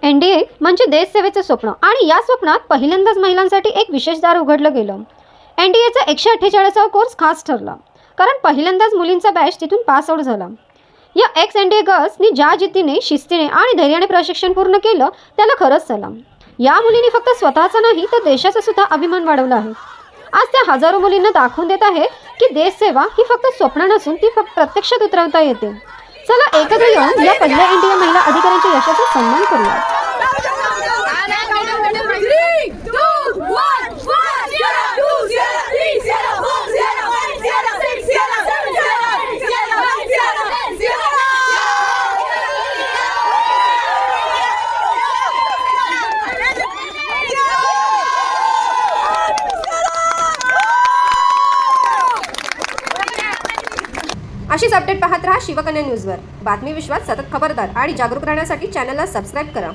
NDA म्हणजे देशसेवेचं स्वप्न आणि या स्वप्नात पहिल्यांदाच महिलांसाठी एक विशेष दार उघडलं गेलं. एनडीएचा 148वा कोर्स खास ठरला कारण पहिल्यांदाच मुलींचा बॅच तिथून पास आउट झाला. या एक्स एनडीए गर्ल्सनी ज्या जिद्दीने, शिस्तीने आणि धैर्याने प्रशिक्षण पूर्ण केलं त्याला खरंच सलाम. या मुलींनी फक्त स्वतःचा नाही तर देशाचा सुद्धा अभिमान वाढवला आहे. आज त्या हजारो मुलींना दाखवून देत आहे की देशसेवा ही फक्त स्वप्न नसून ती फक्त प्रत्यक्षात उतरवता येते. चला एकत्र येऊन या पहिल्या एनडीए महिला अधिकाऱ्यांच्या यशाचा सन्मान करूया. अशीच अपडेट पाहत रहा शिवकन्या न्यूजवर. बातमी विश्वात सतत खबरदार आणि जागरूक राहण्यासाठी चॅनलला सबस्क्राईब करा.